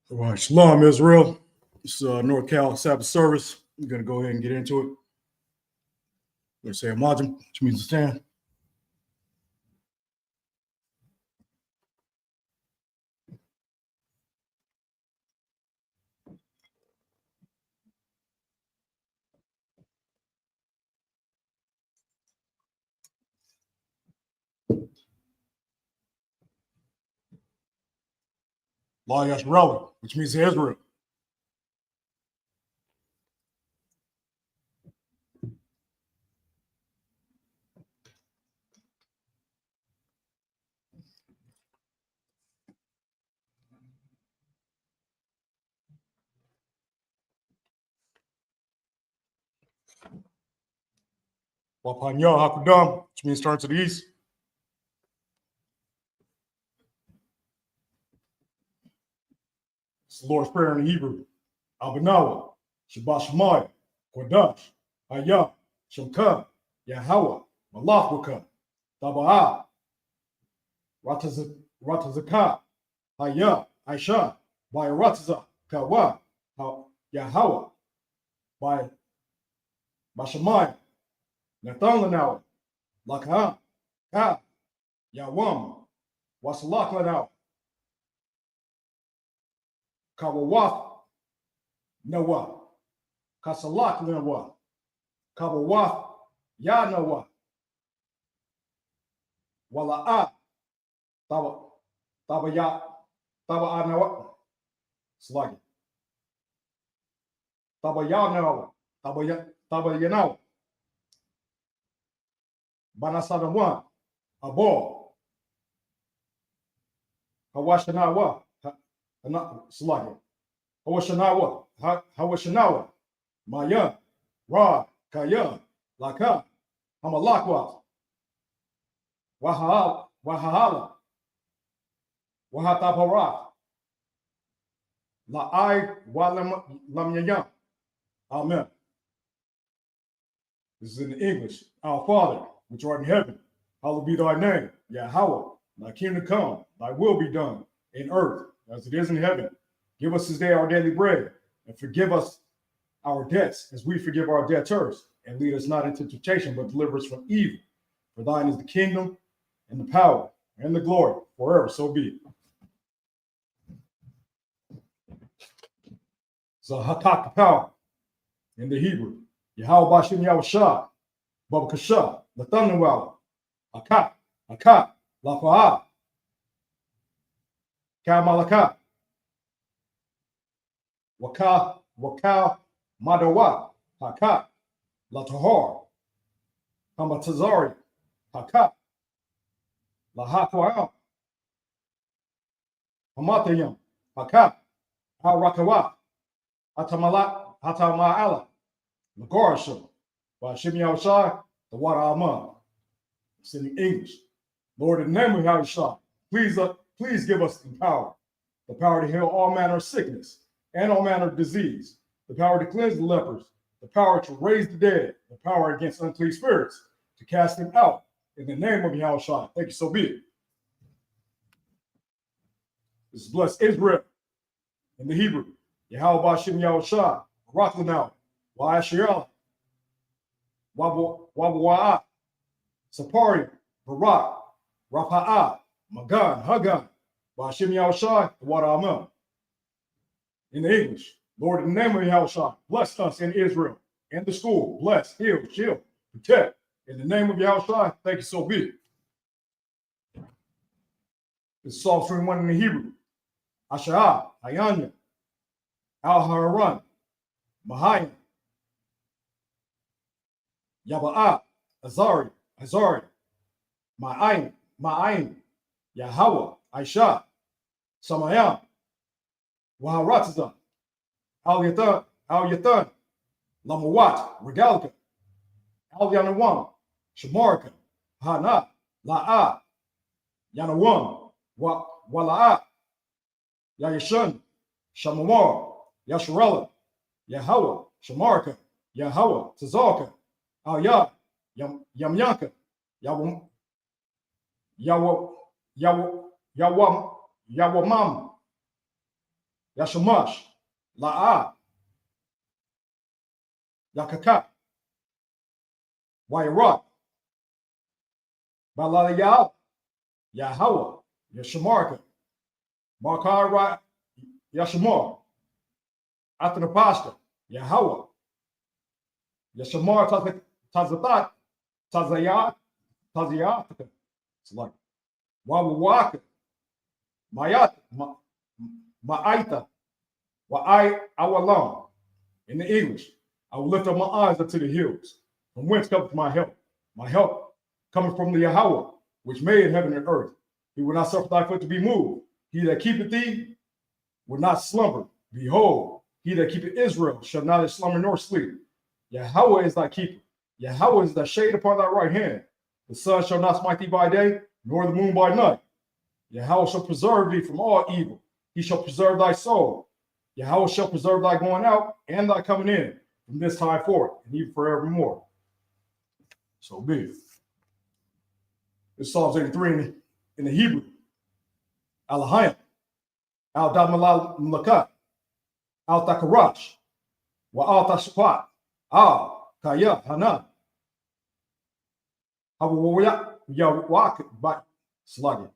All right, Shalom, Israel. It's Norcal Sabbath service. We're going to go ahead and get into it. We're going to say a Majim, which means to stand. La Yashrael, which means to Israel. Wapanya Hakudam, which means turn to the east. It's the Lord's Prayer in the Hebrew. Abanawa, Shabbat Shemaya, Kodash, Hayah, Shemka, Yahweh, Malachwaka, Taba'ah, Ratazaka, Hayah, Aisha, by Rataza, Kawa, Yahweh, by Bashamaya, Nathanlanawa, Lakha, Ka, Yawam, Wasalaklanau, Kawawath, Nawa, Kasalaklanwa, Kawawath, Yanawa, Wala'a, Tabaya, Taba'anawa, Sluggy, Tabayanawa, Tabayanawa, Banasadawa, Abo, Hawashanawa, Sluggy, Hawashanawa, Maya, Ra, Kaya, Laka, Hamalakwa, Wahala, Wahatapara, La'ai, Walamyayam. Amen. This is in English. Our Father, which art in heaven, hallowed be thy name. Yahweh, thy kingdom come, thy will be done in earth as it is in heaven. Give us this day our daily bread, and forgive us our debts as we forgive our debtors. And lead us not into temptation, but deliver us from evil. For thine is the kingdom, and the power, and the glory, forever. So be it. So hatak the power in the Hebrew. Yahweh Bashim Yahushua, Baba Kasha, Lathanuwa, Akat, Lafa'a, Kamalaka, Waka, Madawa, Hakat, Latahor, Hamatazari, Hakat, Lahakwa, Hamatayam, Hakat, Harakawa, Hatama'ala, Nagorashim, Bashim Yahushua, the water Amon. It's in English. Lord, in the name of Yahushua, please give us the power to heal all manner of sickness and all manner of disease, the power to cleanse the lepers, the power to raise the dead, the power against unclean spirits, to cast them out in the name of Yahushua. Thank you, so be it. This is bless Israel in the Hebrew. Yahweh Bashim Yahushua, Raklanau, Wa'ashiel, Wabu'a, Sapari, Barak, Rapa'a, Magan, Hagan, Bashim Yahushua, the water Amon. In the English, Lord, in the name of Yahushua, bless us in Israel, in the school, bless, heal, shield, protect. In the name of Yahushua, thank you, so be it. This is Psalm 21 in the Hebrew. Asha'ah, Hayanya, Al-Haran, Mahayim, Yaba'a, Azari, Ma'ayin, Yahweh, Aisha, Samayam, Waharatazah, Al-Yathan, Lamawat, Regalka, Al-Yanawam, Shamarka, Hana, La'a, Yanawam, Wala'a, Yayashan, Shamamar, Yasharella, Yahweh, Shamarka, Yahweh, Tazalka, Al-Yah, Yamyanka, Yawamam, Yashamash, La'a, Yakaka, Wairat, Balayal, Yahawa, Yashamarka, Markara, Yashamar, after the pasta, Yahawa, Yashamar Tazathat, Tazayat, Tazayat, it's like Wawaka, Mayat, Ma'aita, Wa'ai Awalam. In the English, I will lift up my eyes unto the hills, from whence cometh my help. My help coming from the Yahweh, which made heaven and earth. He will not suffer thy foot to be moved. He that keepeth thee will not slumber. Behold, he that keepeth Israel shall neither slumber nor sleep. Yahweh is thy keeper. Yahweh is thy shade upon thy right hand. The sun shall not smite thee by day, nor the moon by night. Yahweh shall preserve thee from all evil. He shall preserve thy soul. Yahweh shall preserve thy going out and thy coming in from this time forth and even forevermore. So be it. It's Psalms 83 in the Hebrew. Alahayim, Al-Damalal Malakat, Al-Takarash, Wa-Al-Tashpat, Al-Kaya Hanan, Hawa Yawak by Sluggy,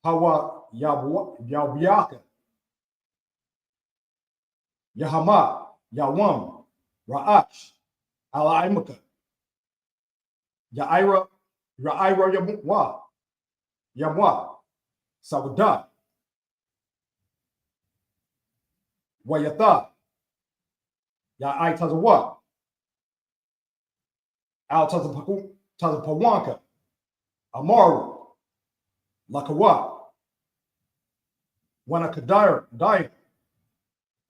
Hawa Yawyaka, Yahama, Yawam, Ra'ach, Alaimaka, Ya'ira Yamwa, Sawadah, Wayatha, Ya'ai Tazawa, Al Tazapawanka, Amaru, Lakawa, Wanakadire, Daya,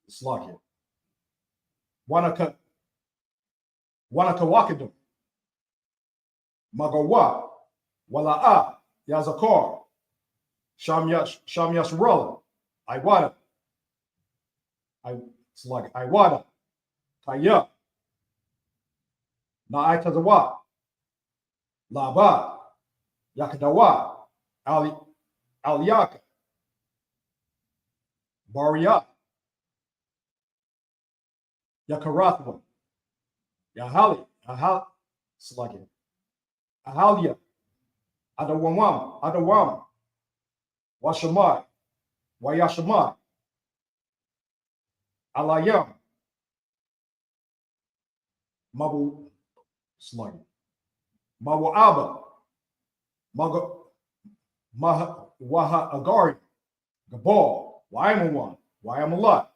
Slakia, Wanakawakadum, Magawa, Wala'a, Yazakar, Shamyasrella, Iwada, it's like Iwada, Kaya, Na'itazawa, Laba, Yakadawa, Aliyaka, Baria, Yakarathwa, Yahali, Sluggy, Ahalia, Adawam, Washamai, Wayashamai, Alayam, Mabu Sluggy, Mabu Abba, Waha Agari, Gabal, Waimawan, Wayamalat,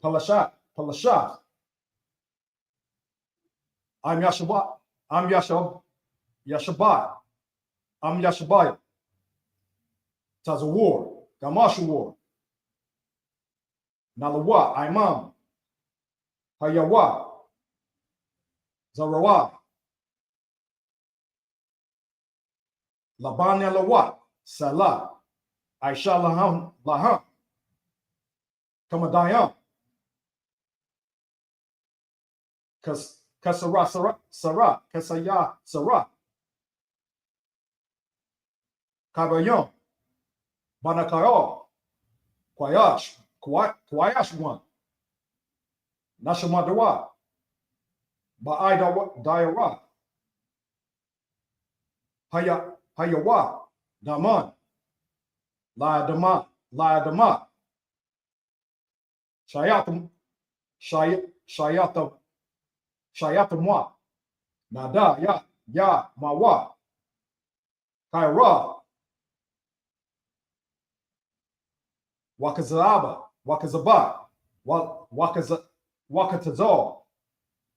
Palashat, I'm Yashabat, Yashabai, I'm Yashabaya, Tazawar, Gamashawar, Nalawa, Imam, Hayawa, Zarawa, Labanya Lawa, Salah, Aisha Laham, Kamadayam, Kasara, Kasaya, Sarah, Kabayam, Banakayo, Kwayash one, Nashamadawa, Ba'ai Dayara, Hayawa, Daman, Laadama, Shayatamwa, Nada, Ya, Mawa, Kaira, Wakazaba, Wakatazal,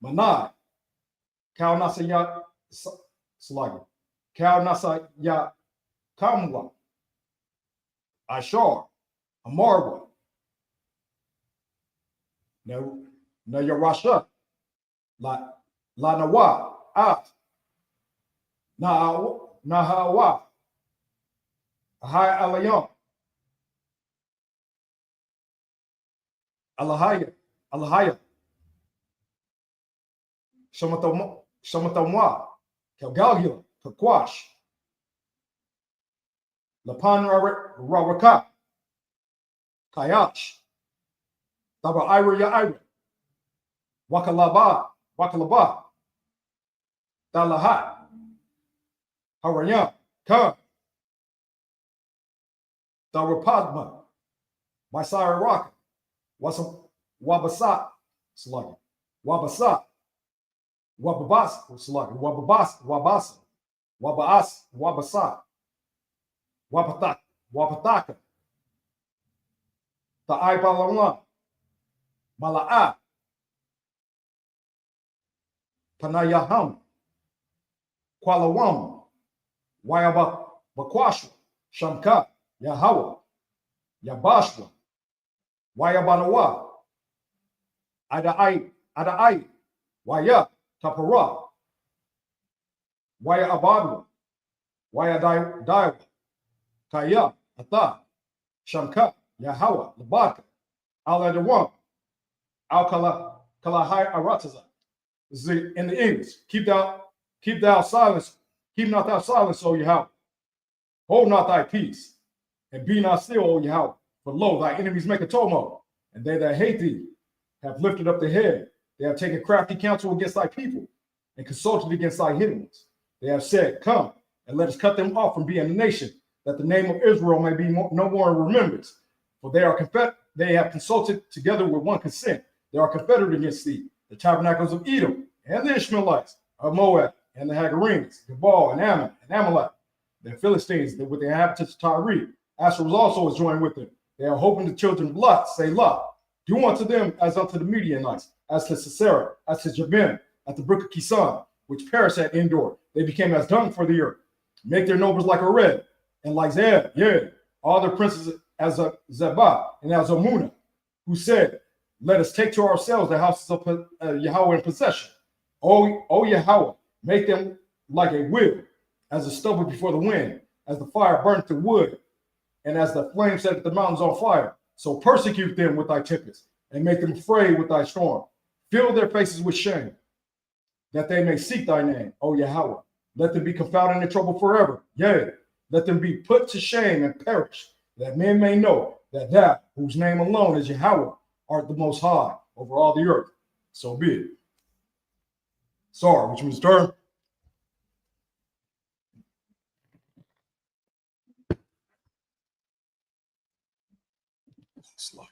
Manai, Kaunasaya Sluggy, Kaunasaya Kamwa, Ashar, Amarwa, Nayarasha, La Nawa, At, Nahawa, Ahai Alayam, Alahaya, Shamatamwa, Kalgalgula, Kakwash, Lapan Rawaka, Kayash. Taba Ira Ya Ira. Wakalaba. Wakalaba. Dalahat. Harayam. Come. Dawapadma. Maisara Raka. Wabasat. Sluggy. Wabasat. Wababas. Sluggy. Wababas. Wabasa. Wabaas. Wabasat. Wapatak. Wapataka. Ta'ai Mala'a. Panayaham. Kualawam. Wayabakwashwa. Shamka. Yahawa. Yabashwa. Wayabanawa. Adai. Waya. Tapara. Waya Abadwa. Waya Daiwa. Kaya. Ata. Shamka. Yahawa. Labaka. Aladawam. Kalahai Arataza. This is in the English. Keep thou silence. Keep not thou silence, O Yahweh. Hold not thy peace, and be not still, O Yahweh. For lo, thy enemies make a tumult, and they that hate thee have lifted up their head. They have taken crafty counsel against thy people, and consulted against thy hidden ones. They have said, Come, and let us cut them off from being a nation, that the name of Israel may be no more in remembrance. For they have consulted together with one consent. They are confederate against thee, the tabernacles of Edom, and the Ishmaelites, of Moab, and the Hagarenes, Gebal, and Ammon, and Amalek, the Philistines, with the inhabitants of Tyre. Asher was also joined with them. They are hoping the children of Lot, say Lot. Do unto them as unto the Midianites, as to Sisera, as to Jabin, at the brook of Kison, which perished at Endor. They became as dung for the earth. Make their nobles like Arad, and like Zeb, all their princes as a Zebah, and as Amunah, who said, Let us take to ourselves the houses of Yahweh in possession. O Yahweh, make them like a wheel, as the stubble before the wind, as the fire burnt the wood, and as the flame set the mountains on fire. So persecute them with thy tempest, and make them afraid with thy storm. Fill their faces with shame, that they may seek thy name, O Yahweh. Let them be confounded in trouble forever. Yea, let them be put to shame and perish, that men may know that thou, whose name alone is Yahweh, art the most high over all the earth. So be it. Sorry, which means turn. Slow.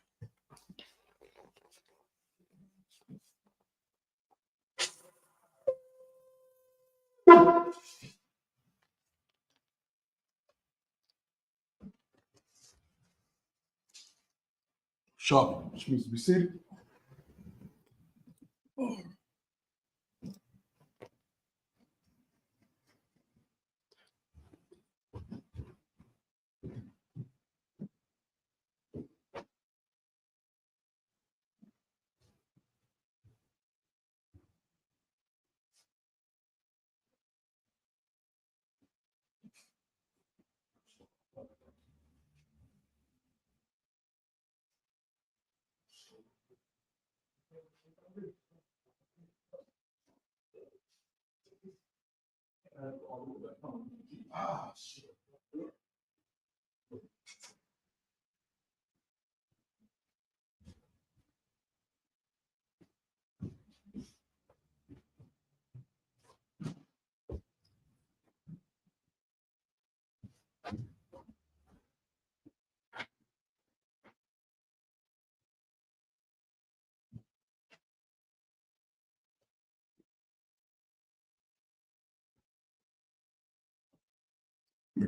Sharp, which means to be seated. Ah, shit.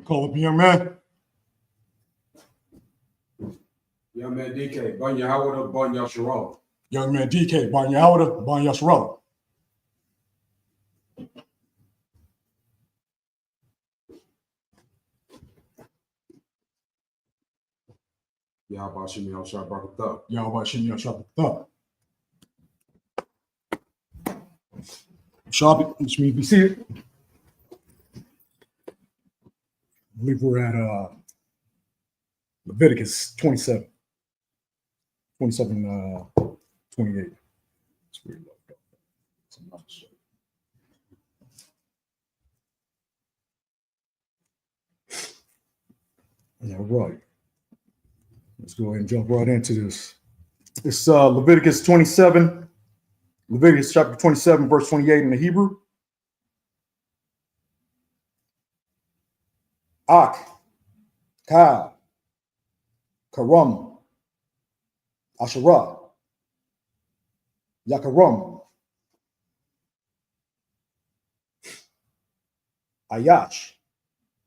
Call up young man. Young man DK, Banya Howard, Banya Sharala. Young man DK, Banya Howard, Banya Sharala. Yahweh Shimi Al Shabbat. Yahweh Shimi Al Shabbat. Shabbat, which means be seated. I believe we're at Leviticus 27, 28. That's where we left off. Yeah, right. Let's go ahead and jump right into this. It's Leviticus 27, Leviticus chapter 27, verse 28 in the Hebrew. Ak, Ka, Karam, Asherah, Yakaram, Ayash,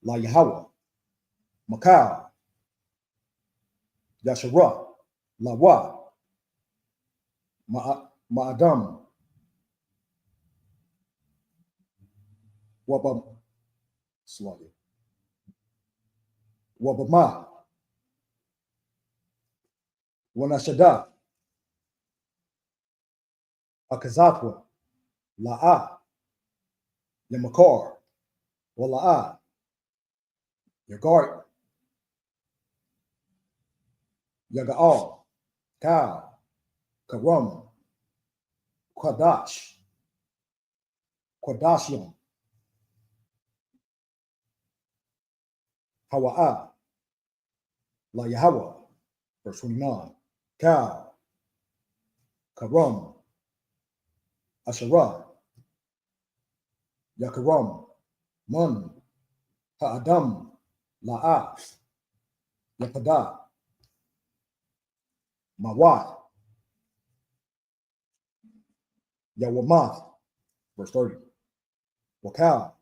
La Yahweh, Makal, Yasharah, Lawa, Ma'adam, Wabam, Sluggy, Wabama, Wanashada, Akazatwa, La'a, Yamakar, Wala'a, Yagart, Yaga'al, Ka, Karam, Kwadash, Kwadashiam, Hawa'a, La Yahweh, verse 29, Ka, Karam, Asherah, Yakaram, Mun, Ha'adam, La'a, Yapada, Mawat, Yawamath, verse 30, Wakal,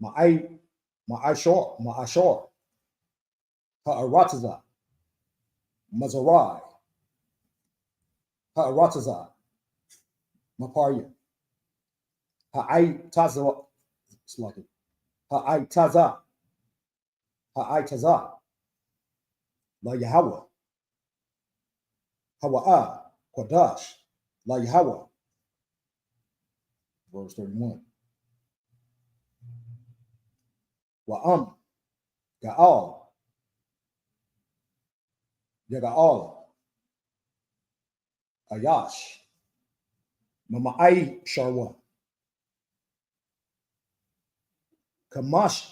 Ma'ashor, Ha'arataza, Mazarai, Ha'arataza, Maparya, Ha'ai Taza, La Yahweh, Hawa'a, Kwadash, La Yahweh, verse 31. Wa'am, Ga'al, Yaga'al, Ayash, Mama'ai Sharwa, Kamash,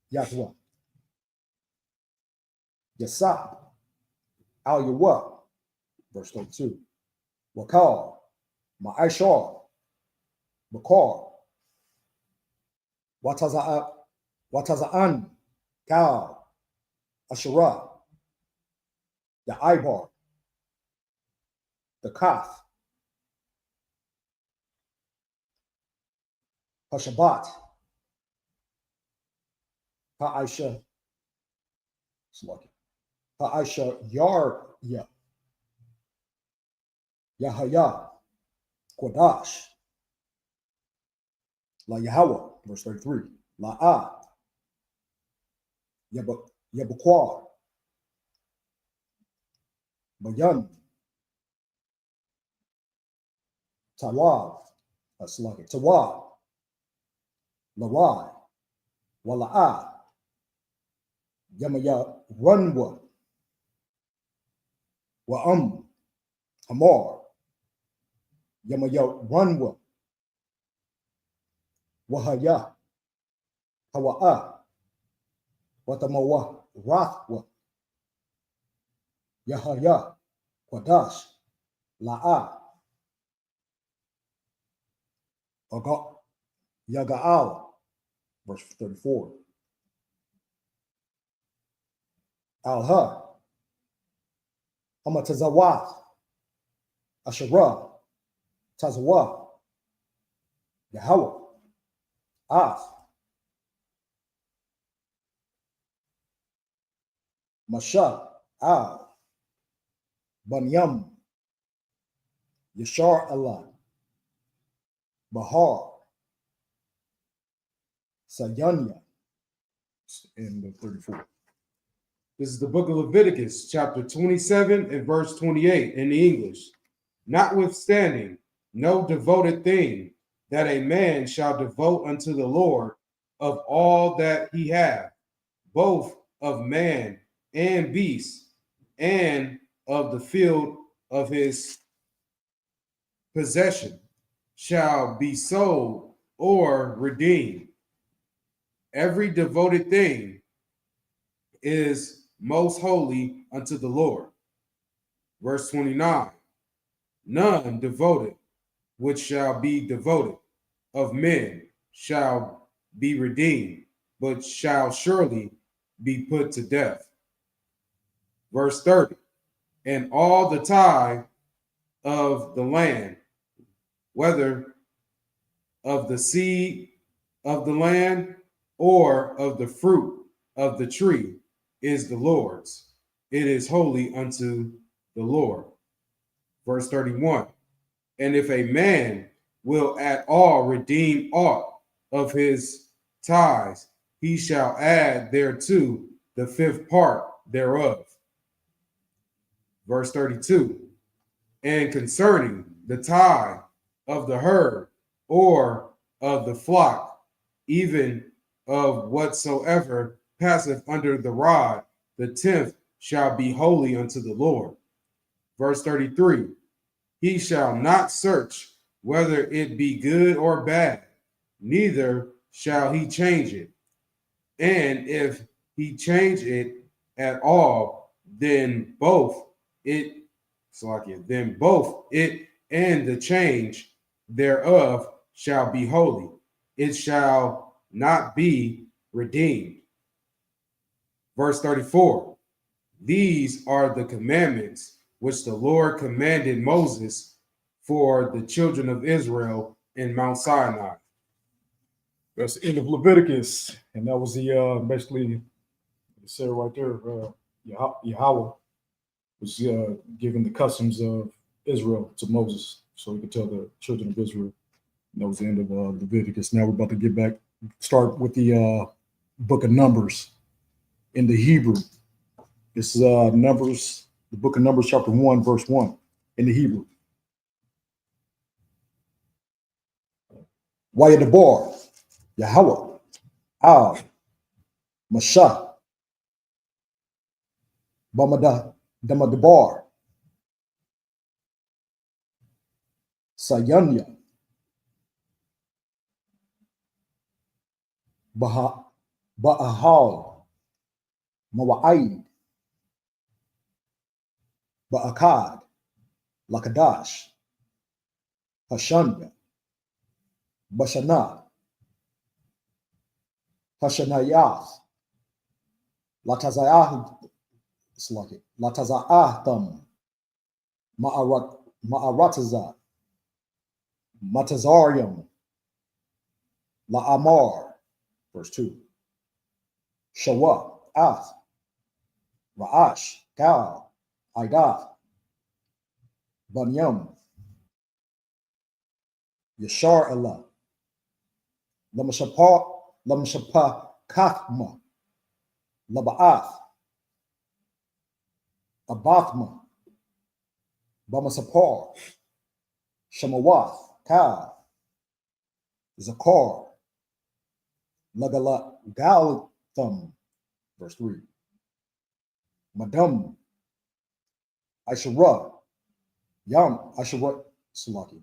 Yahweh, Yasa, Al Yahweh, verse 32. Wakal, Ma'ashar, Bakar, Wataza'an, Kal, Asherah, the Ibar, the Kaf, Hashabat, Ha'aisha, Ha'aisha Yar, Yahaya, Kodash, La Yahweh, verse 33, La'ah, Yabukwar, Bayan, Tawab, Tawab, Larai, Wala'ah, Yamaya Runwa, Wa'am, Hamar, Yamaya Runwa, Wahaya, Hawa'a, Watamawa, Rathwa, Yahaya, Kwadash, La'a, Yaga'al, verse 34. Al-Ha, Hamatazawat, Asherah, Tazawah, Yahweh, Af, Masha, Al, Banyam, Yashar Allah, Bahar, Sayanya, in the 34. This is the book of Leviticus, chapter 27 and verse 28 in the English. Notwithstanding, no devoted thing that a man shall devote unto the Lord of all that he hath, both of man and beast, and of the field of his possession, shall be sold or redeemed. Every devoted thing is most holy unto the Lord. Verse 29. None devoted, which shall be devoted, of men shall be redeemed, but shall surely be put to death. Verse 30. And all the tithe of the land, whether of the seed of the land or of the fruit of the tree, is the Lord's. It is holy unto the Lord. Verse 31. And if a man will at all redeem aught of his tithes, he shall add thereto the fifth part thereof. Verse 32. And concerning the tithe of the herd or of the flock, even of whatsoever passeth under the rod, the tenth shall be holy unto the Lord. Verse 33. He shall not search whether it be good or bad, neither shall he change it. And if he change it at all, then both it and the change thereof shall be holy. It shall not be redeemed. Verse 34. These are the commandments which the Lord commanded Moses for the children of Israel in Mount Sinai. That's the end of Leviticus, and that was the basically it said right there. Yahweh was giving the customs of Israel to Moses, so he could tell the children of Israel. And that was the end of Leviticus. Now we're about to start with the book of Numbers in the Hebrew. This is Numbers, the book of Numbers, chapter 1, verse 1 in the Hebrew. Wayadabar, Yahweh, Al, Mashah, Bamada, Damadabar, Sayanya, Ba'ahal, Mawa'id, Ba'akad, Lakadash, Hashanya, Bashana, Hashanayath, Lataza'atham, Ma'arataza, Matazarium, La'amar, verse 2. Shawa, Ath, Ra'ash, Gal, Idath, Banyam, Yashar Allah, Lamashapa Kathma, Laba'ath, Abathma, Bamasapar, Shemawath, Kal, Zakar, Lagala Galtham, verse 3. Madam, Aishara, Yam, Aishara, Salaki,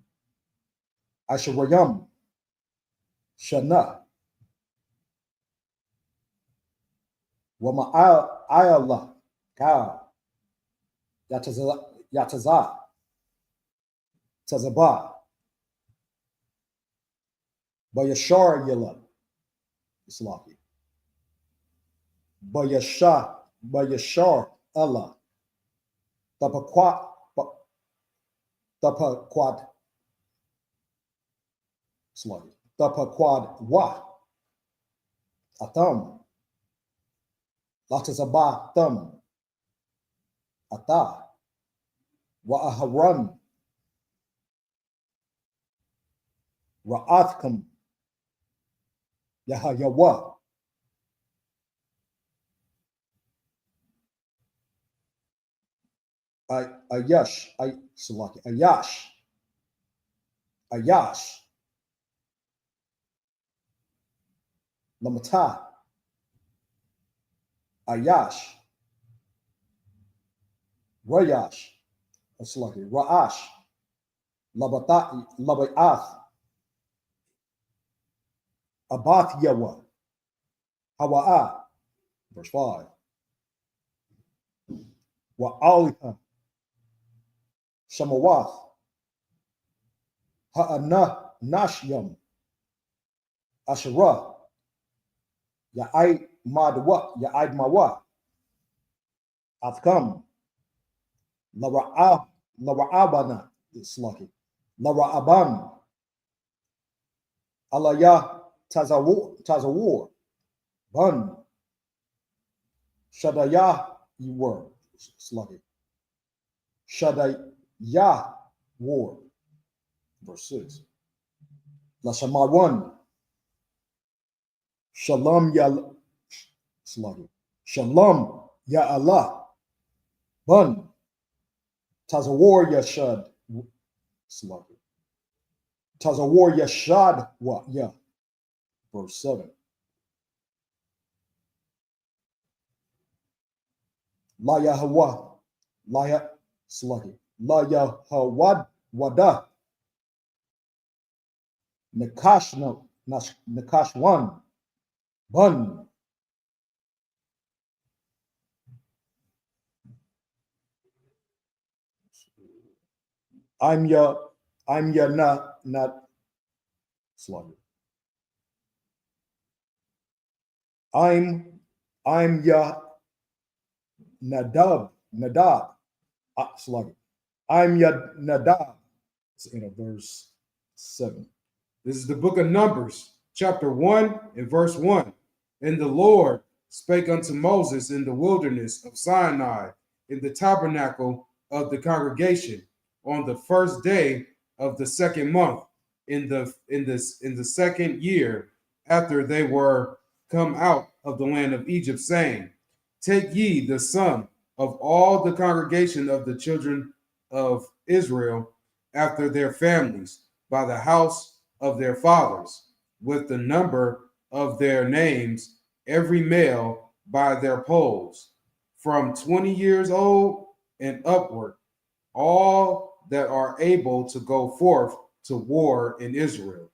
Aisharayam, Shana, Wama Ayala, Kal, Yataza, Tazaba, Bayashar Yala, Salaki, Bayashar Allah, Tapaquat, Sluggy. Tapaquad wa Atham, Latazaba Thum, Ata, Wa Aharan, Ra'athkum, Yahayawa, Ayash, Salaki, Ayash, Lamata, Ayash, Rayash, Salaki, Ra'ash, Labayath, Abath Yawa, Hawa'a, verse 5. wa aliha shamawath ha'ana nashyam ashara ya'id madwa ya'id mawa athkam lara'abana islaki lara'aban alaya tazawur bun shadaya you were sluggy shadaya war verse 6 la shamawan shalom ya sluggy shalom ya Allah bun tazawur ya shad sluggy tazawur ya shad wa ya verse 7 La Yahweh, La Sluggy, La Yahweh Wada, Nakash no Nakash one, Bun, I'm your not Sluggy. I'm your Nadab, Sluggy. I'm your Nadab. It's in a verse 7. This is the book of Numbers, chapter 1 and verse 1. And the Lord spake unto Moses in the wilderness of Sinai, in the tabernacle of the congregation, on the first day of the second month, in the second year after they were come out of the land of Egypt, saying, Take ye the sum of all the congregation of the children of Israel after their families, by the house of their fathers, with the number of their names, every male by their polls, from 20 years old and upward, all that are able to go forth to war in Israel.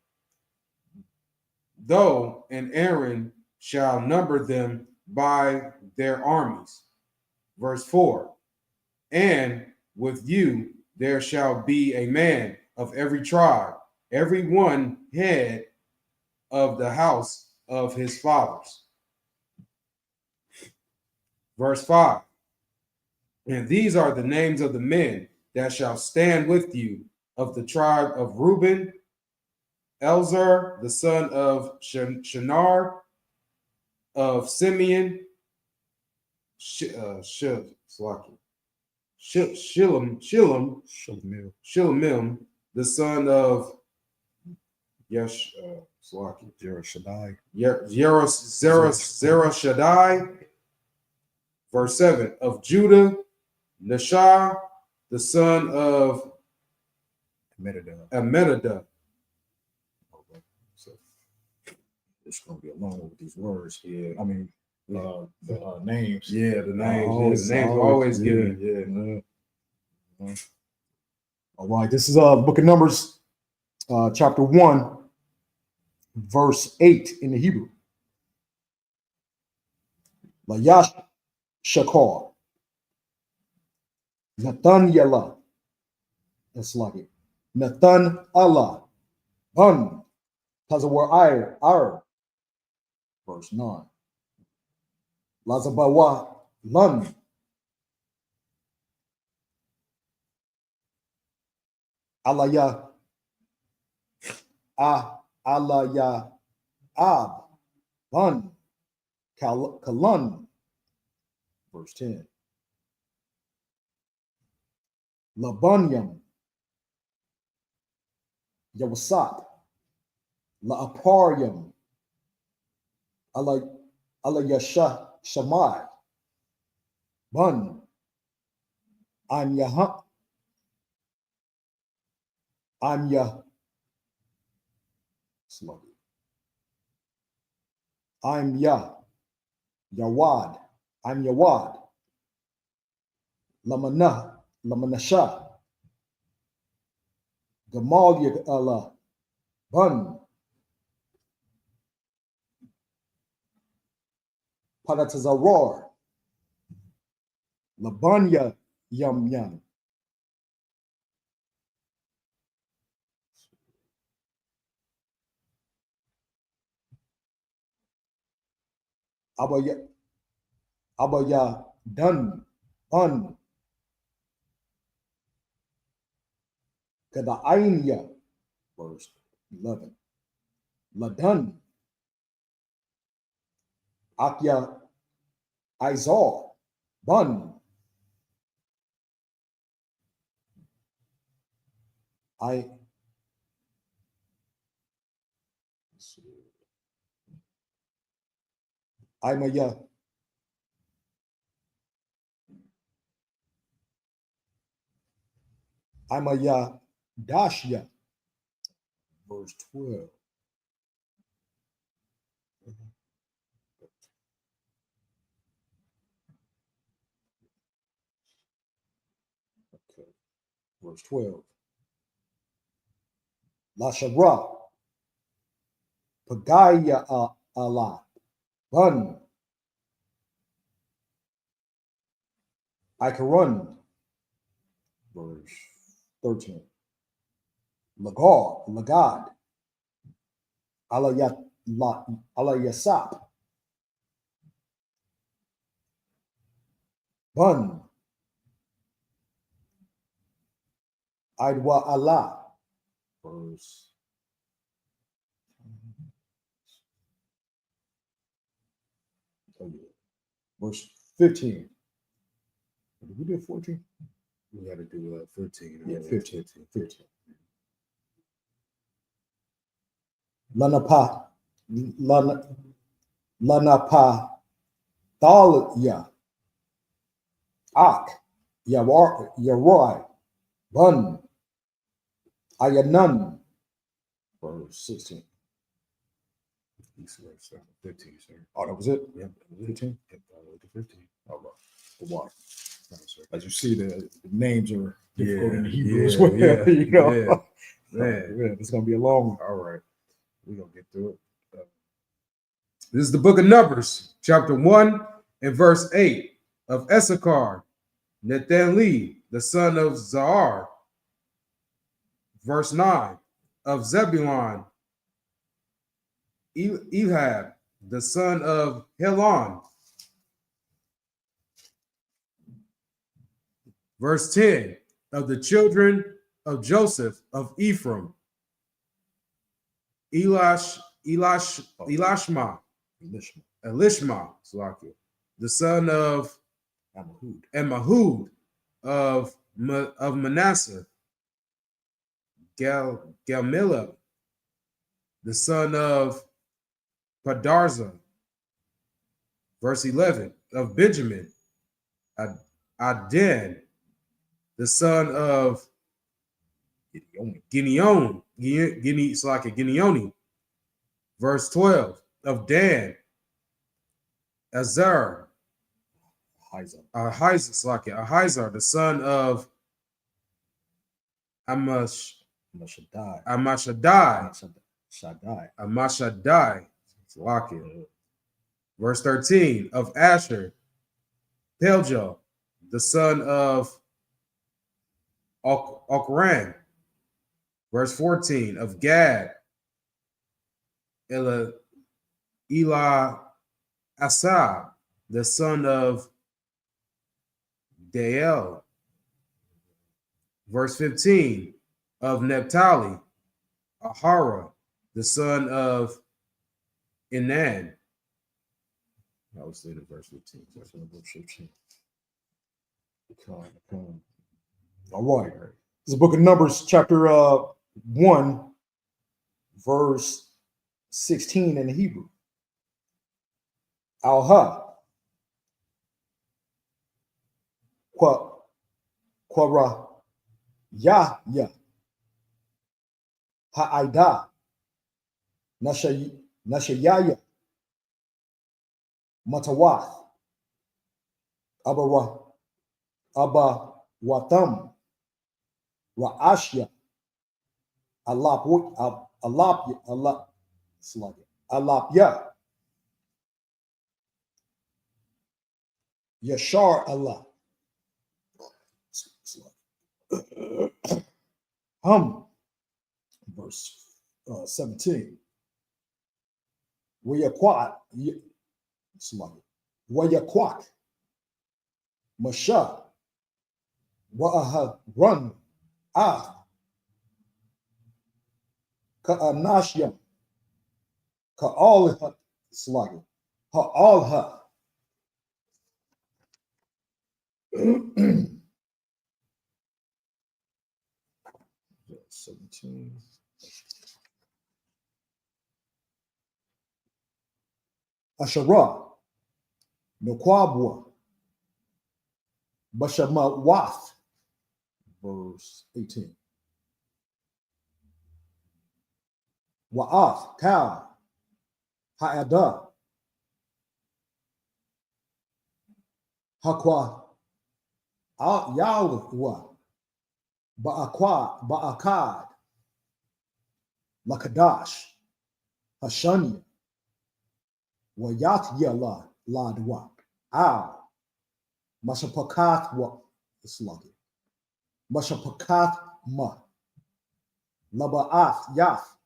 Though and Aaron shall number them by their armies. Verse 4. And with you there shall be a man of every tribe, every one head of the house of his fathers. Verse 5. And these are the names of the men that shall stand with you of the tribe of Reuben: Elzar, the son of Shinar; of Simeon, Shilamim, the son of Zerah. Verse 7, of Judah, Nashah, the son of Amminadab. So it's going to be along with these words. Yeah, I mean, the names. Yeah, the names. The names always given. Yeah. All right, this is Book of Numbers, chapter 1, verse 8 in the Hebrew. Layash Shakar, Nathan Yala, that's like it. Nathan Allah, Bun, Tazawar Ir, verse 9. Lazabawa, Lun, Alaya, Alaya, Ab, Bun, Kalun, verse 10. Labunyam, Yawasat, Laaparium, Alayasha Shamai, Bun, I'm Yah, I'm Yawad, I'm Yawad, Lamanasha, Gamal Allah, Bun, Padatazaror, Labanya Yum Yum. Abaya Dun Un Kadainya, verse 11. Ladun Akya Izar Bun I Imaya Imaya Dashya, verse 12. Okay, verse 12. Lashabra Pagaya Allah Bun Ikaran, verse 13. Lagad Alayasap Bun Idwa Allah, verse 15. Did we do 14? We got to do 15. Yeah, 15. 15. Lanapa Thalia Ak Yaroi Bun Ayanan, verse 16. 15, sir. Oh, that was it? Yep. 15? Yep, all the way to 15. All right. The water. No, sir. As you see, the names are difficult in Yeah, Hebrew as yeah, well. yeah, You know, yeah. Man. yeah, it's gonna be a long one. All right. We're going to get through it. This is the book of Numbers, chapter 1 and verse 8 of Issachar, Nethanli, the son of Zahar. Verse 9 of Zebulon, Ehab, the son of Helon. Verse 10 of the children of Joseph of Ephraim, Elishma, Salakia, the son of Ammihud of Manasseh, Gamila, the son of Padarza. Verse 11 of Benjamin, Aden, the son of Gideoni. Verse 12 of Dan, Azar, Ahizar, the son of Amashadai. Verse 13 of Asher, Peljah, the son of Okran. Verse 14 of Gad, Eli Asab, the son of Deel. Verse 15 of Naphtali, Ahara, the son of Enan. I was saying verse 15. Verse 15. All right. This is the book of Numbers, chapter 1, verse 16 in the Hebrew. Alha. Quara. Ya. Ha'ida. Nashayaya. Matawath. Abba Watam. Ra'ashya. Alapya. Yashar Allah. Verse 17. Wayaquat, Wayaquat, Masha, Wa'aha run, Ka'anashya, Ka'alha, Sluggy, Ha'alha. 17. Ashara, Noquabwa, Bashamawath, verse 18. Wa'ath, Cow, Ha'ada, Hakwa, Yahweh, Ba'akad, Lakadash, Hashanya, Wayat Yala, Ladwa, Mashapakath wa Sluggy, Mashapakath ma, Laba'ath Yath,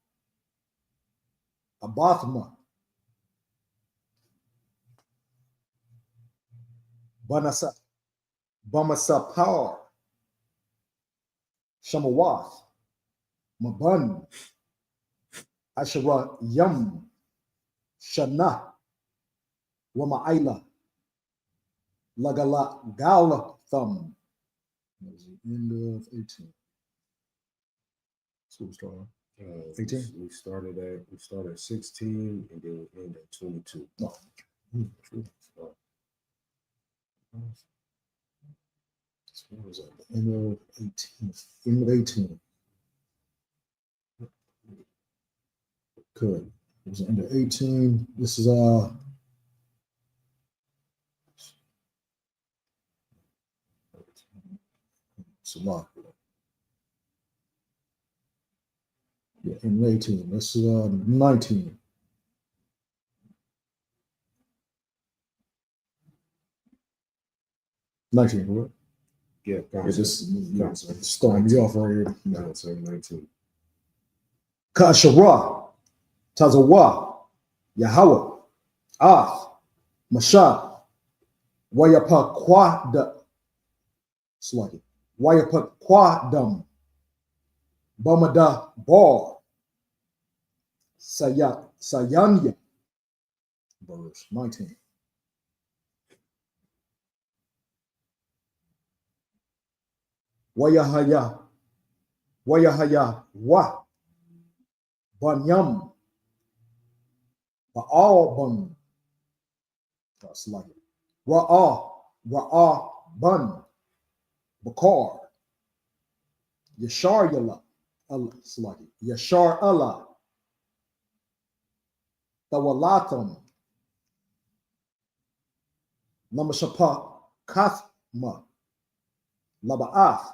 Abathma, Bamasapar, Shamawath, Maban, Ashara Yum, Shana, Wama'ila, Lagala Gala Thumb. That was the end of 18. So we started. 18? We started at 16 and then we end at 22. Oh. So what was that? End of 18. End of 18. Good. It was the end of 18. This is it's a lot. Yeah, end of 18. This is 19. Correct? Yeah, It's just starting me off right here. No, it's 19. Kashara, Tazawa, Yahweh, Masha, Wayapa Sluggy, Wayapa Bamada Bar, Sayanya, verse 19. Wayahaya, Wa, Banyam, Ba'al that's like it. Ra'ah, Bun, Bakar, Yashar Yala, like it. Yashar Allah, Tawalatam, Lamashapa, Kathma, Laba'ath,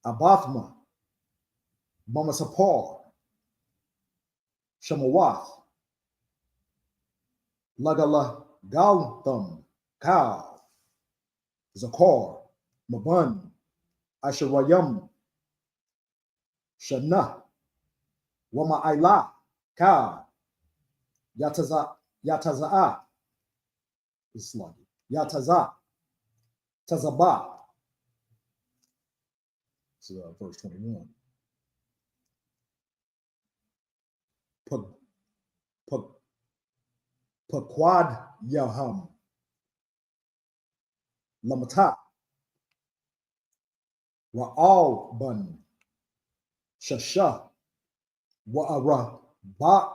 Abathma, Mamasapar, Shamawath, Lagala Galtham, Cow, Zakar, Maban, Asharayam, Shana, Wama'ila, Cow, Yataza'a, is like Yataza, Tazaba. This is verse 21. Paquad Yaham, Lamata, Ra'al Bun, Shasha, Wa'ara Ba,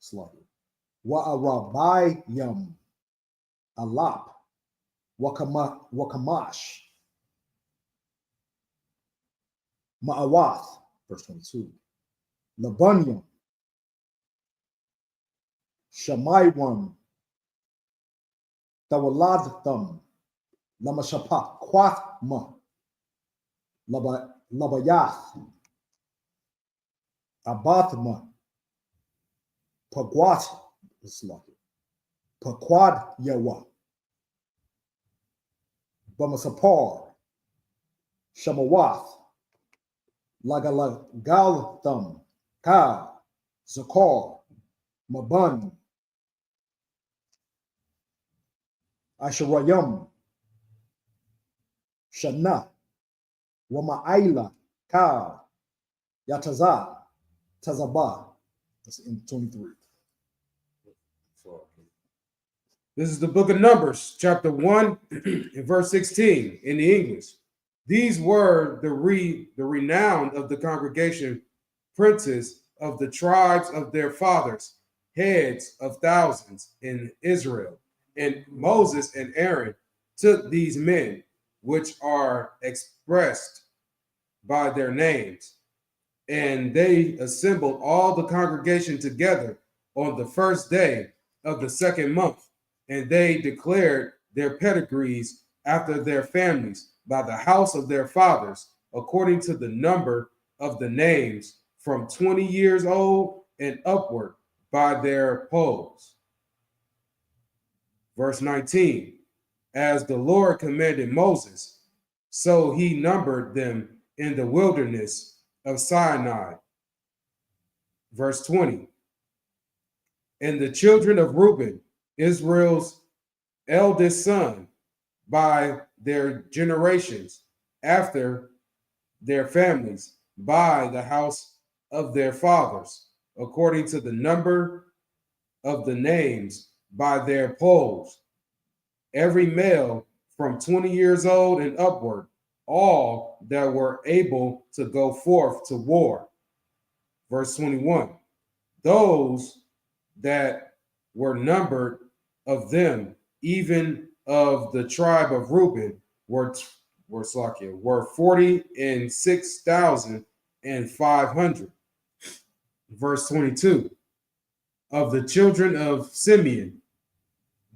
Sluggy, Wa'ara Yam, Alap, Wakamash, Ma'awath, verse 22, Labunyam, Shamaiwan, Tawalatham, Lamashapa, Quathma, Labayath, Abathma, Pagwat, Paquad Yawa, Bamasapar, Shemawath, Lagalagaltham, Ka, Zakar, Maban, Asharayam, Shana, Wama'aila, Ka, Yataza, Tazabah. That's in 23. This is the book of Numbers, chapter 1, and verse 16 in the English. These were the renown of the congregation, princes of the tribes of their fathers, heads of thousands in Israel. And Moses and Aaron took these men, which are expressed by their names, and they assembled all the congregation together on the first day of the second month, and they declared their pedigrees after their families by the house of their fathers, according to the number of the names from 20 years old and upward by their polls. Verse 19, as the Lord commanded Moses, so he numbered them in the wilderness of Sinai. Verse 20, and the children of Reuben, Israel's eldest son, by their generations, after their families, by the house of their fathers, according to the number of the names by their polls, every male from 20 years old and upward, all that were able to go forth to war. Verse 21, those that were numbered of them, even of the tribe of Reuben, were 46,500. Verse 22, of the children of Simeon,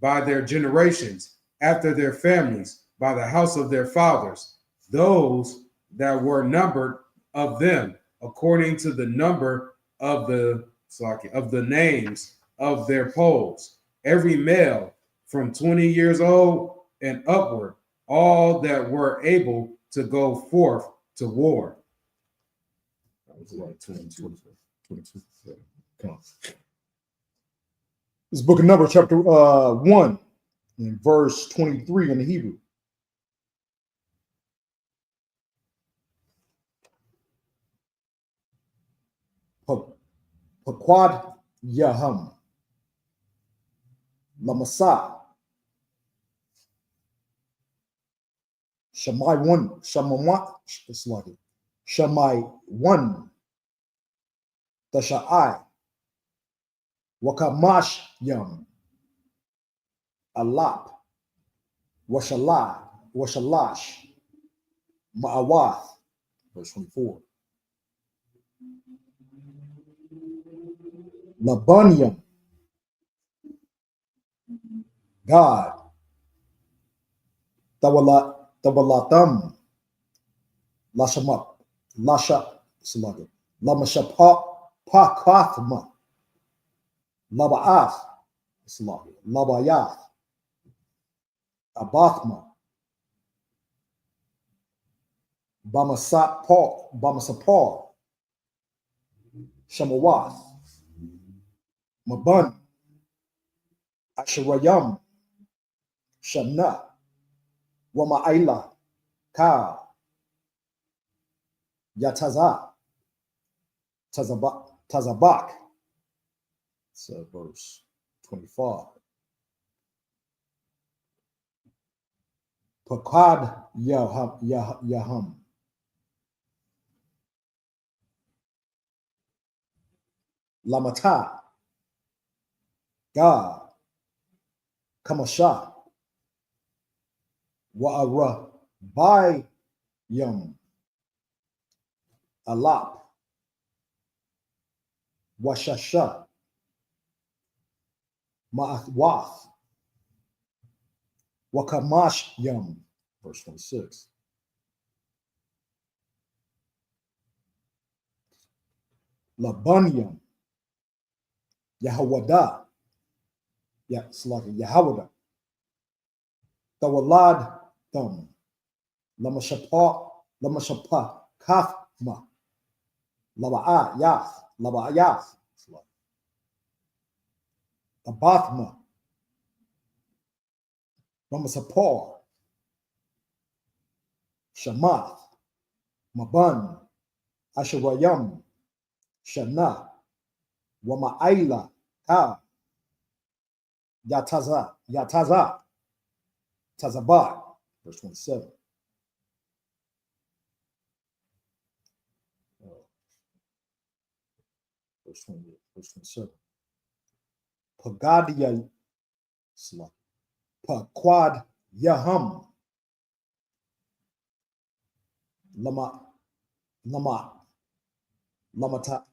by their generations, after their families, by the house of their fathers, those that were numbered of them, according to the number of the names of their polls, every male from 20 years old and upward, all that were able to go forth to war. That was like 22. Come on. This is book of Numbers, chapter 1, and verse 23 in the Hebrew. Paquad Yaham, Lamasa, Shammai 1, Shammai 1, Tasha'ai, Wakamash Yam, Alap, Washalash, Ma'awath, verse 24. Labanium, God, Tawalatam, Lamashapa, Pakathma, Labaath, Labayath, Abathma, Bamasapar, Shemawath, Maban, Asharayam, Shana, Wama'aila, Ka, Yataza, Tazabak. So verse 25. Pakad Yaham. Lamata, God, Kamasha, Wa'ara, Bayam, Alap, Washasha, Ma'athwath, Wakamash Yam, verse 26. Labanyam, Yahawada, Yahawada, Tawalad Thum, Lamashapa Lamashapa Kathma, Laba Yath, Laba Yath, Abathma, Ramasapor, Shamath, Maban, Asharayam, Shana, Wama'aila, Ka, Yataza, Tazabat, verse 27. Verse 28, verse 27. Pagadia, Paquad Yaham, Lamata,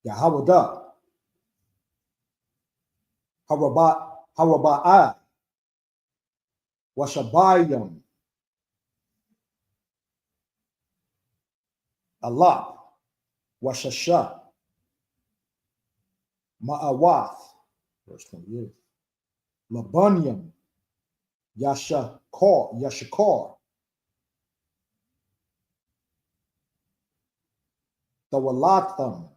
Yahawada, Haraba'a, Washabayam, Allah, Washasha, Ma'awath, verse 28. Labanyam, Yashakor, Tawalatham,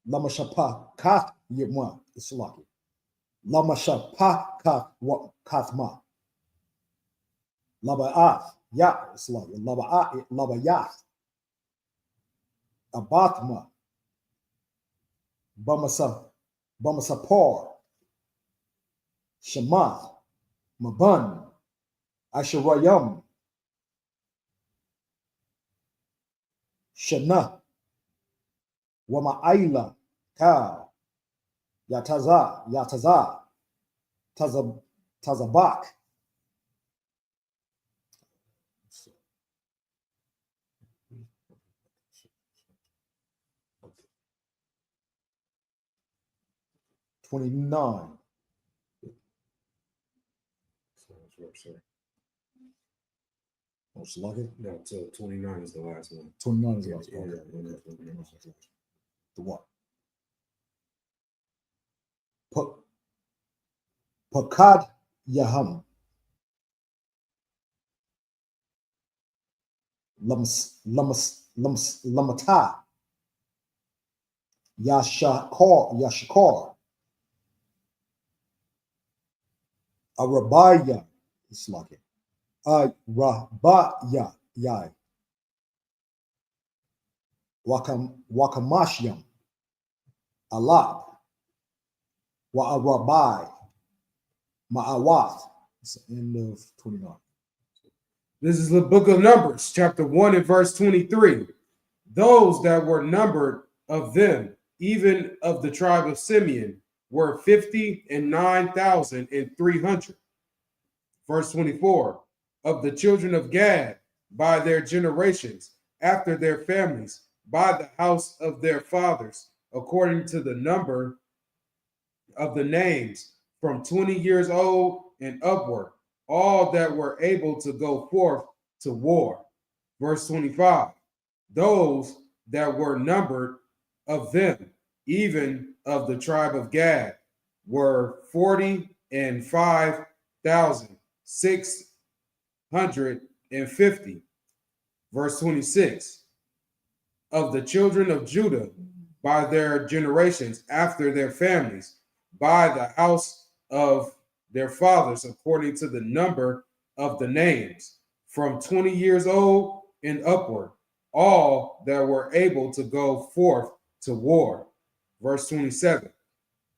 Lamashapa Kath Yimwa, Islaki, Lamashapa Kathma, Laba'ath, Ya, Islaki, Labayath, Abathma, Bamasapor, Shamath, Maban, Asharayam, Shana, Wama'aila, Ka, Yataza, Tazabak. $29. Most lucky. No, so 29 is the last one. 29 is the last Yeah, one. yeah, Okay. The one. Pakad Yaham. Lamata. Yashakor. Arabaya. It's like it. Rabaya. Yai. Wakamashyam. Alab. Wa'arabai. Ma'awath. It's the end of 29. This is the book of Numbers, chapter 1 and verse 23. Those that were numbered of them, even of the tribe of Simeon, were 59,300. Verse 24. Of the children of Gad, by their generations, after their families, by the house of their fathers, according to the number of the names, from 20 years old and upward, all that were able to go forth to war. Verse 25. Those that were numbered of them, even of the tribe of Gad, were 45,650. Verse 26. Of the children of Judah, by their generations, after their families, by the house of their fathers, according to the number of the names, from 20 years old and upward, all that were able to go forth to war. Verse 27.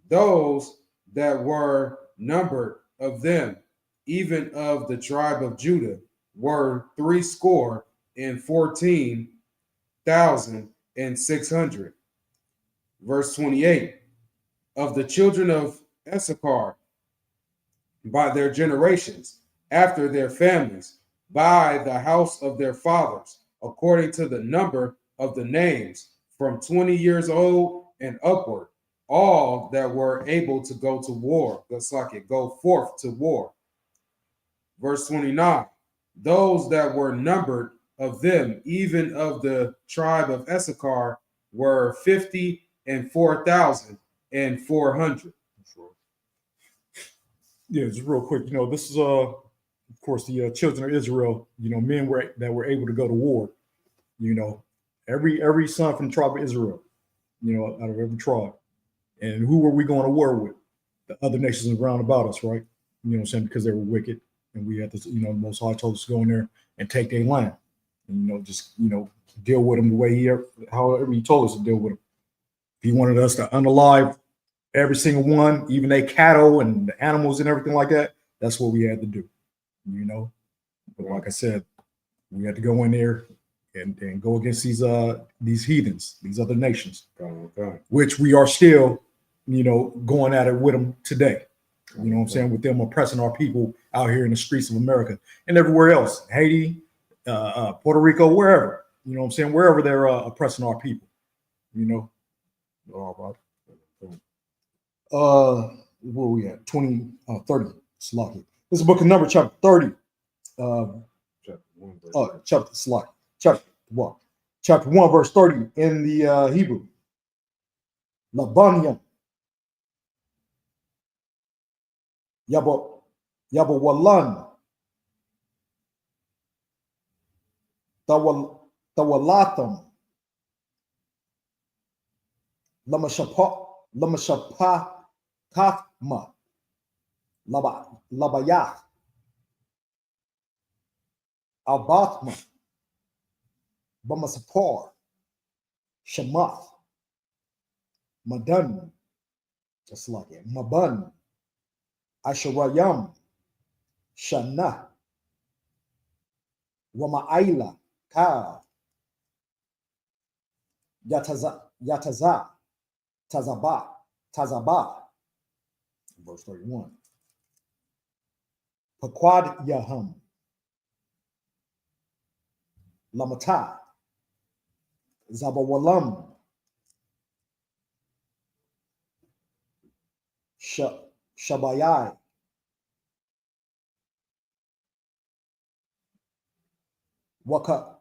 Those that were numbered of them, even of the tribe of Judah, were 314,600. Verse 28. Of the children of Issachar, by their generations, after their families, by the house of their fathers, according to the number of the names, from 20 years old and upward, all that were able to go to war, go forth to war. Verse 29. Those that were numbered of them, even of the tribe of Issachar, were 54,400. Yeah, just real quick. This is of course the children of Israel. Men that were able to go to war. You know, every son from the tribe of Israel. Out of every tribe. And who were we going to war with? The other nations around about us, right? What I'm saying? Because they were wicked, and we had to, the Most High told us to go in there and take their land, and just deal with them the way however he told us to deal with them. If he wanted us to unalive every single one, even their cattle and the animals and everything like that, that's what we had to do. But like I said, we had to go in there and go against these heathens, these other nations, which we are still, going at it with them today. You know what I'm saying? With them oppressing our people out here in the streets of America and everywhere else, Haiti, Puerto Rico, wherever. You know what I'm saying? Wherever they're oppressing our people. All right. Where are we at? 30. Slocky. This is the book of Numbers, chapter 30. Chapter 1, verse 30 in the Hebrew. Labanyam. Yabawalan. Tawalatham. Lamashapa Kathma. Labayath. Albathma. Bamasapor. Shamath. Madan. Just like it. Maban. Asharayam. Shana. Wama'aila. Ka. Yataza. Tazaba. Verse 31. Paquad Yaham. Lamata. Zabawalam. Shabayai. Waka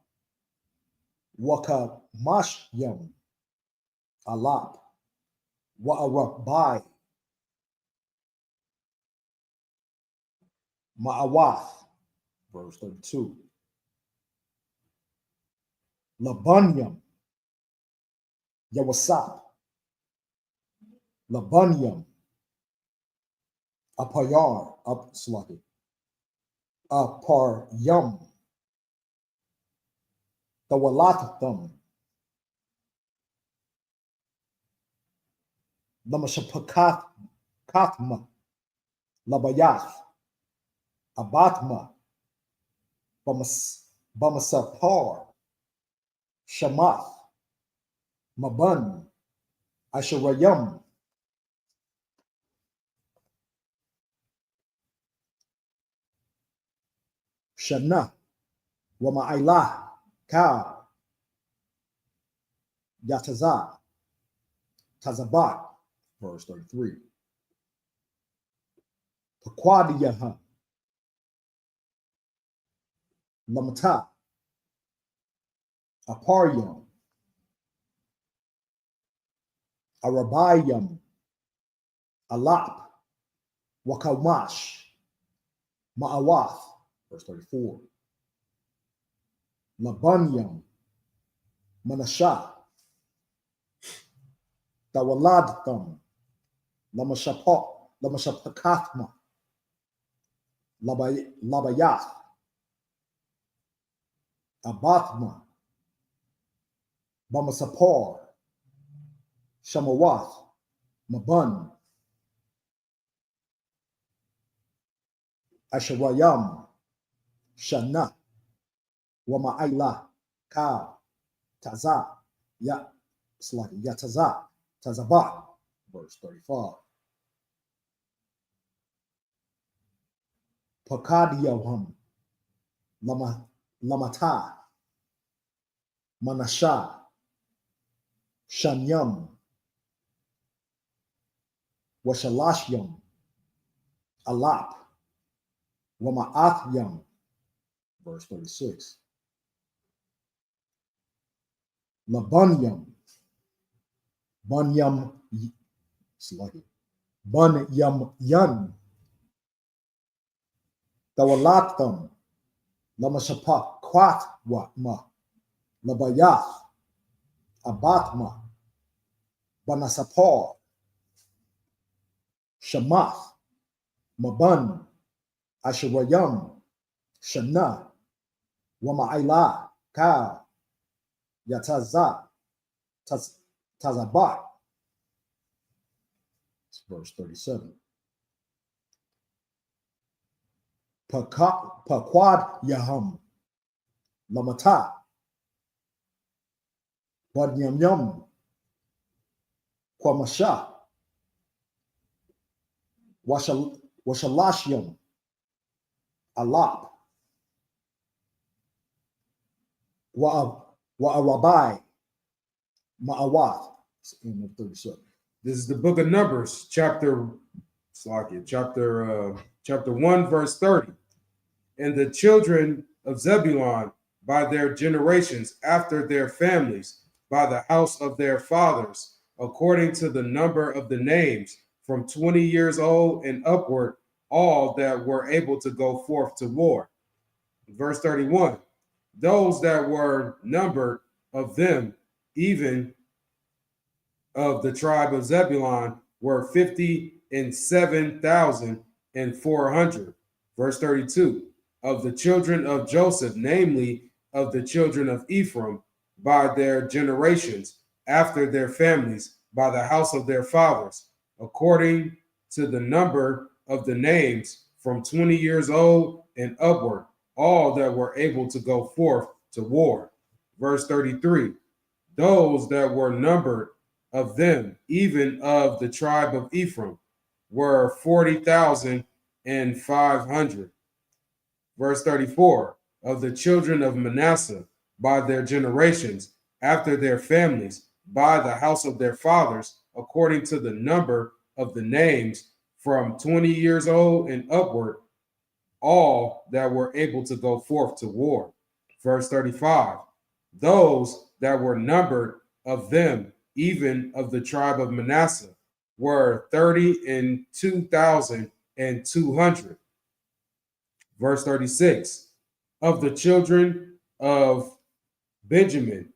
Mashyam. Alap. Wa'arabai. Ma'awath. Verse 32. Labanyam. Yawasap. Labanyam. Apayar. Sluggy. Aparyam. Tawalatatham. Lamashapakathma. Labayath. Abatma. Bamasapar. Shamath. Maban. Asharayam. Shana. Wama'ailah. Ka. Yataza. Tazabat. Verse 33. Paquadiyaha. Lamata. Aparyam. Arabayam. Alap. Wakamash. Ma'awath. Verse 34. Labanyam. Manashah. Tawaladtham. Lamashapakathma. Labayath. Abathma. Bamasapor. Shamawath. Maban. Asharayam. Shana. Wama'ailah. Ka. Taza. Yataza. Tazabat. Verse 35. Pakadiyaham. Lamata. Manasha. Shanyam. Washalashyam. Alap. Wama'athyam. Verse 36. Labanyam. Banyam. Banyam yan. Tawalatam, Lamashapak, Kwatwatma, Labayath, Abatma, Banasapor, Shamath, Maban, Asherayam, Shana, Wama'ila, Ka, Yatazat, Tazabat. It's verse 37. Pakwad Yaham, Lamata, Badyam Yum, Kwamasha, Washalashyam, Alap, Wa'arabai, Ma'awath. It's in the 37. This is the book of Numbers, chapter 1, verse 30. And the children of Zebulun by their generations, after their families, by the house of their fathers, according to the number of the names, from 20 years old and upward, all that were able to go forth to war. Verse 31. Those that were numbered of them, even of the tribe of Zebulun, were 57,400. Verse 32. Of the children of Joseph, namely of the children of Ephraim, by their generations, after their families, by the house of their fathers, according to the number of the names, from 20 years old and upward, all that were able to go forth to war. Verse 33. Those that were numbered of them, even of the tribe of Ephraim, were 40,500. Verse 34. Of the children of Manasseh, by their generations, after their families, by the house of their fathers, according to the number of the names, from 20 years old and upward, all that were able to go forth to war. Verse 35. Those that were numbered of them, even of the tribe of Manasseh, were 32,200. Verse 36. Of the children of Benjamin,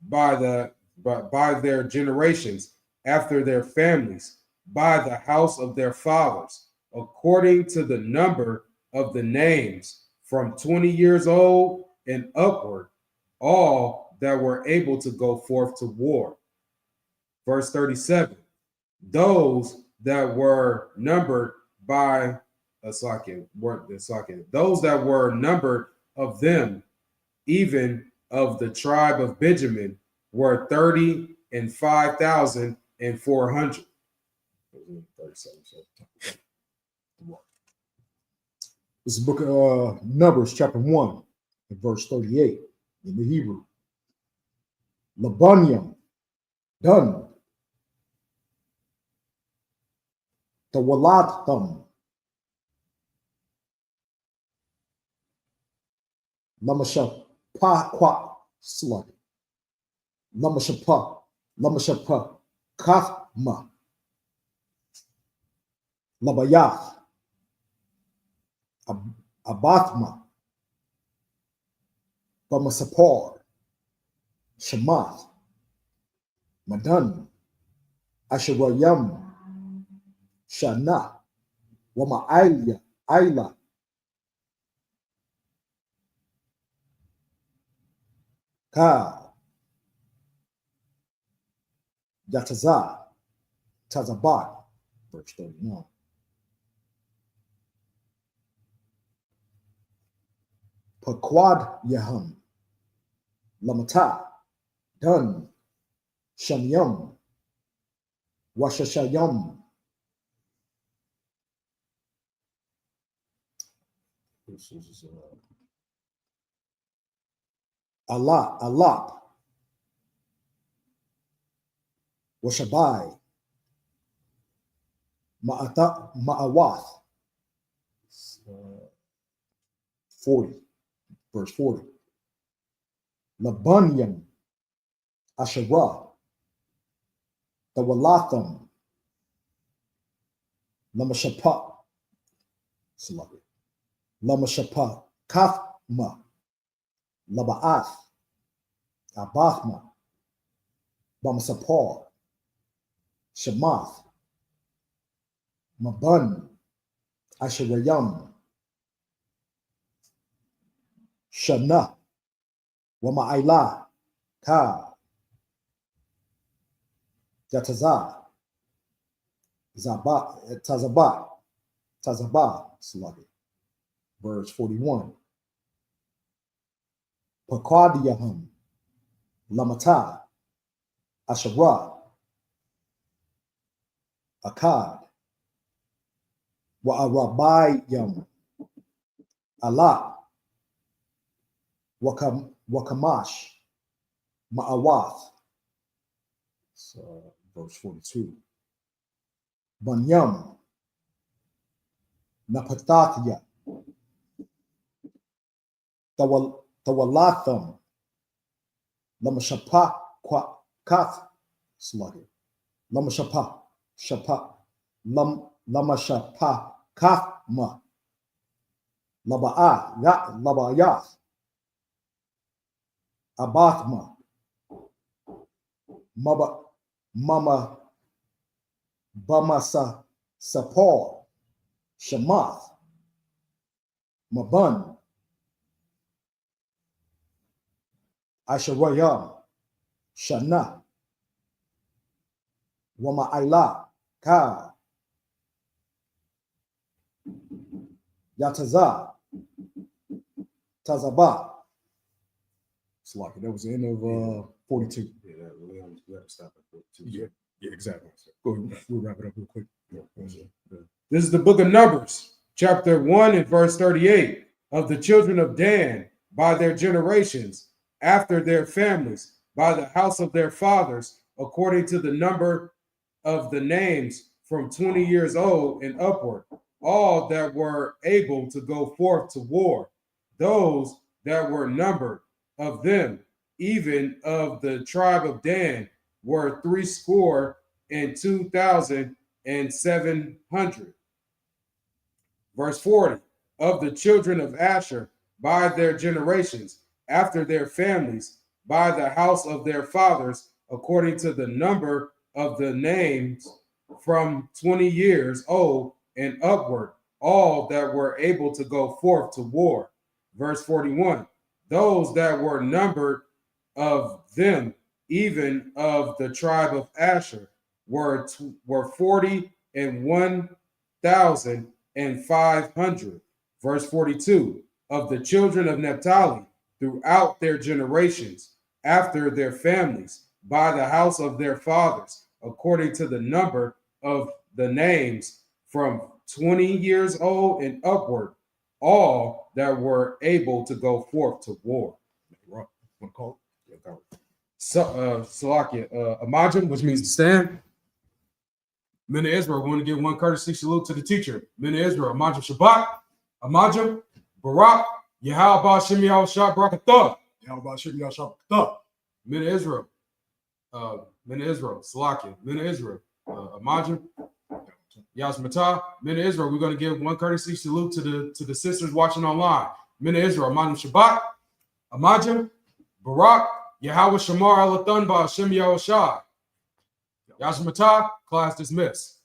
by their generations, after their families, by the house of their fathers, according to the number of the names, from 20 years old and upward, all that were able to go forth to war. Verse 37. Those that were numbered by those that were numbered of them, even of the tribe of Benjamin, were 35,400. This is the book of Numbers, chapter 1, and verse 38 in the Hebrew. Labanium, done. The Walatham, Lamashapa Slug, Lamashapa Kathma, Labayath, Abathma, Bamasapor, Shamath, Madan, Asherayam, Shana, Wama'ila, Ila, Ka, Yatazah, Tazabat, verse 39. Pakwad Yaham, Lamata, Dun, Shamyam, Washashayam. This is Alap, Washabai, Ma'awath, 40, verse 40. Labanyam, Asherah, the Walatham, Lamashapa, Lama Shapa, Kafma, Laba'ath, Abachma, Bamasapar, Shamath, Mabun, Asherayam, Shana, Wama'ila, Ka, Yatazah, Tazabah, Sluggy. Verse 41. Pakwadiyahum, Lamata, Asherah, Akkad, Wa'arabayam, Allah, Wakamash, Ma'awath. So, verse 42. Banyam, Napatathya, Tawalatham, Lamashapa, Kath, Sluggy. Lamashapa, Shapa, Lamashapa, Kathma, Labayath, Abathma, Mama, Bamasa, Sapor, Shamath, Mabun, Asherayam, Shana, Wama'ila, Ka, Yatazah, Tazabah. It's like that was the end of 42. Yeah, we have to stop at 42. Yeah, exactly. Go ahead, we'll wrap it up real quick. This is the book of Numbers, chapter 1 and verse 38. Of the children of Dan, by their generations, after their families, by the house of their fathers, according to the number of the names, from 20 years old and upward, all that were able to go forth to war, those that were numbered of them, even of the tribe of Dan, were 62,700. Verse 40. Of the children of Asher, by their generations, after their families, by the house of their fathers, according to the number of the names, from 20 years old and upward, all that were able to go forth to war. Verse 41. Those that were numbered of them, even of the tribe of Asher, were 41,500. Verse 42. Of the children of Naphtali, throughout their generations, after their families, by the house of their fathers, according to the number of the names, from 20 years old and upward, all that were able to go forth to war. Salakia, Amajim, which means to stand. Men of Israel, we want to give one courtesy salute to the teacher. Men of Israel, Amajim Shabbat, Amajim, Barak, Yahweh Shem Yahushua Barakatah. Yahweh Shem Yahushua Barakatah. Men of Israel, Salakia, men of Israel, Amajim, Yasmatah, men of Israel, we're going to give one courtesy salute to the sisters watching online. Men of Israel, Amajim Shabbat, Amajim, Barak, Yahweh Shamar Alathan Ba Shem Yahushua. Yasmatah, class dismissed.